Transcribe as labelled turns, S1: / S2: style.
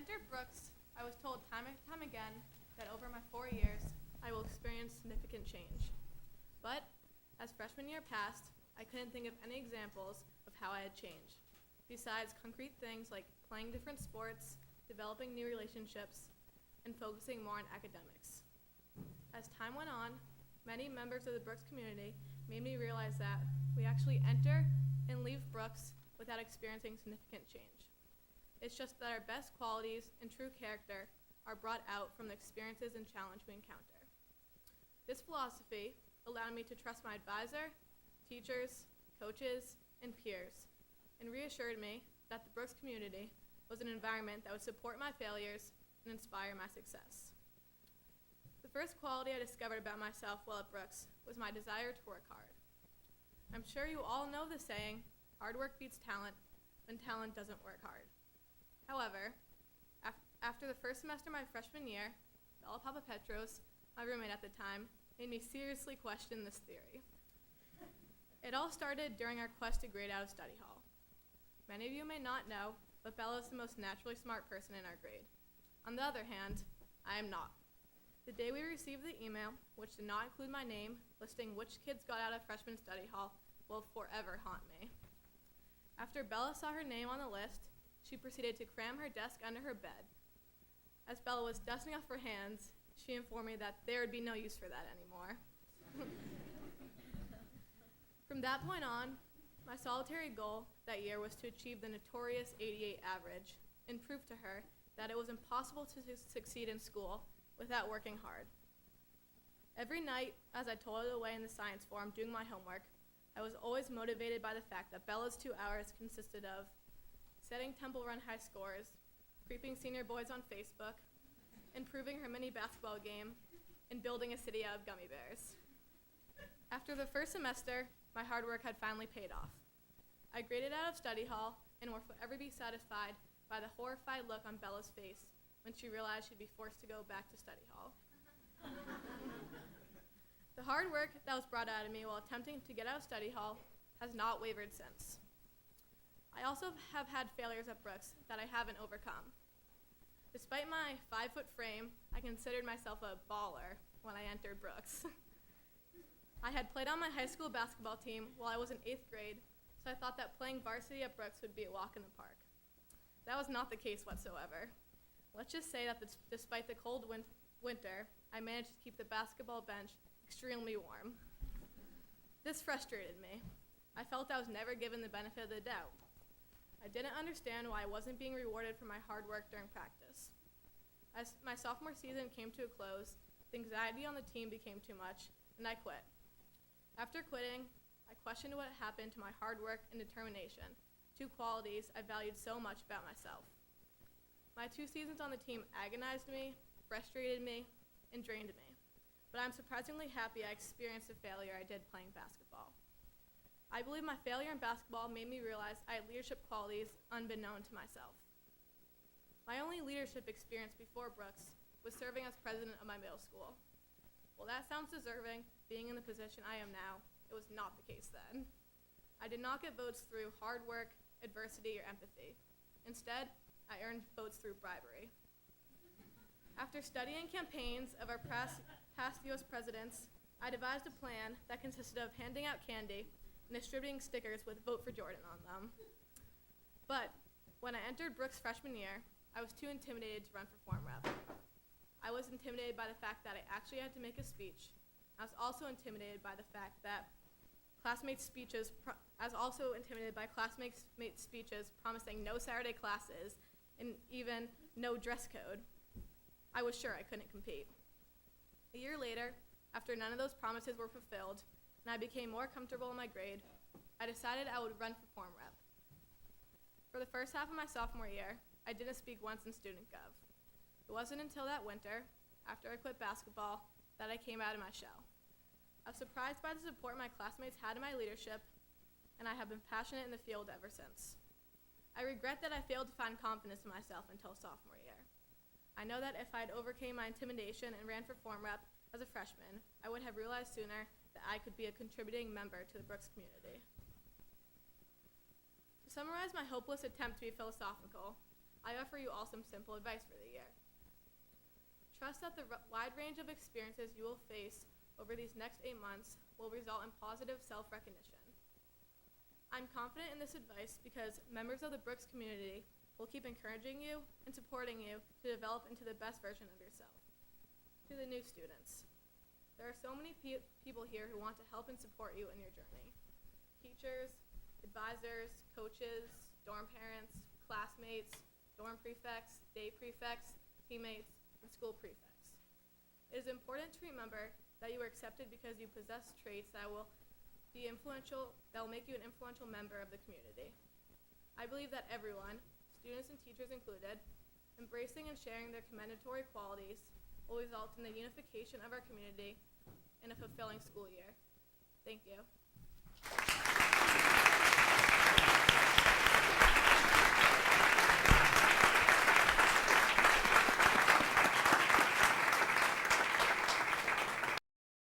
S1: entered Brooks, I was told time and time again that over my 4 years, I will experience significant change. But as freshman year passed, I couldn't think of any examples of how I had changed, besides concrete things like playing different sports, developing new relationships, and focusing more on academics. As time went on, many members of the Brooks community made me realize that we actually enter and leave Brooks without experiencing significant change. It's just that our best qualities and true character are brought out from the experiences and challenge we encounter. This philosophy allowed me to trust my advisor, teachers, coaches, and peers, and reassured me that the Brooks community was an environment that would support my failures and inspire my success. The first quality I discovered about myself while at Brooks was my desire to work hard. I'm sure you all know the saying, hard work beats talent when talent doesn't work hard. However, after the first semester of my freshman year, Bella Papapetros, my roommate at the time, made me seriously question this theory. It all started during our quest to grade out of study hall. Many of you may not know, but Bella is the most naturally smart person in our grade. On the other hand, I am not. The day we received the email, which did not include my name, listing which kids got out of freshman study hall, will forever haunt me. After Bella saw her name on the list, she proceeded to cram her desk under her bed. As Bella was dusting off her hands, she informed me that there would be no use for that anymore. From that point on, my solitary goal that year was to achieve the notorious 88 average and prove to her that it was impossible to succeed in school without working hard. Every night, as I toiled away in the science forum doing my homework, I was always motivated by the fact that Bella's 2 hours consisted of setting Temple Run high scores, creeping senior boys on Facebook, improving her mini basketball game, and building a city out of gummy bears. After the first semester, my hard work had finally paid off. I graded out of study hall and will forever be satisfied by the horrified look on Bella's face when she realized she'd be forced to go back to study hall. The hard work that was brought out of me while attempting to get out of study hall has not wavered since. I also have had failures at Brooks that I haven't overcome. Despite my 5-foot frame, I considered myself a baller when I entered Brooks. I had played on my high school basketball team while I was in 8th grade, so I thought that playing varsity at Brooks would be a walk in the park. That was not the case whatsoever. Let's just say that despite the cold winter, I managed to keep the basketball bench extremely warm. This frustrated me. I felt I was never given the benefit of the doubt. I didn't understand why I wasn't being rewarded for my hard work during practice. As my sophomore season came to a close, the anxiety on the team became too much, and I quit. After quitting, I questioned what happened to my hard work and determination, 2 qualities I valued so much about myself. My 2 seasons on the team agonized me, frustrated me, and drained me, but I'm surprisingly happy I experienced the failure I did playing basketball. I believe my failure in basketball made me realize I had leadership qualities unbeknown to myself. My only leadership experience before Brooks was serving as president of my middle school. While that sounds deserving, being in the position I am now, it was not the case then. I did not get votes through hard work, adversity, or empathy. Instead, I earned votes through bribery. After studying campaigns of our past U.S. presidents, I devised a plan that consisted of handing out candy and distributing stickers with "Vote for Jordan" on them. But when I entered Brooks' freshman year, I was too intimidated to run for form rep. I was intimidated by the fact that I actually had to make a speech. I was also intimidated by the fact that classmates' speeches promising no Saturday classes and even no dress code. I was sure I couldn't compete. A year later, after none of those promises were fulfilled, and I became more comfortable in my grade, I decided I would run for form rep. For the first half of my sophomore year, I didn't speak once in student gov. It wasn't until that winter, after I quit basketball, that I came out of my shell. I was surprised by the support my classmates had in my leadership, and I have been passionate in the field ever since. I regret that I failed to find confidence in myself until sophomore year. I know that if I had overcame my intimidation and ran for form rep as a freshman, I would have realized sooner that I could be a contributing member to the Brooks community. To summarize my hopeless attempt to be philosophical, I offer you all some simple advice for the year. Trust that the wide range of experiences you will face over these next 8 months will result in positive self-recognition. I'm confident in this advice because members of the Brooks community will keep encouraging you and supporting you to develop into the best version of yourself. To the new students, there are so many people here who want to help and support you in your journey. Teachers, advisors, coaches, dorm parents, classmates, dorm prefects, day prefects, teammates, and school prefects. It is important to remember that you are accepted because you possess traits that will make you an influential member of the community. I believe that everyone, students and teachers included, embracing and sharing their commendatory qualities will result in the unification of our community in a fulfilling school year. Thank you.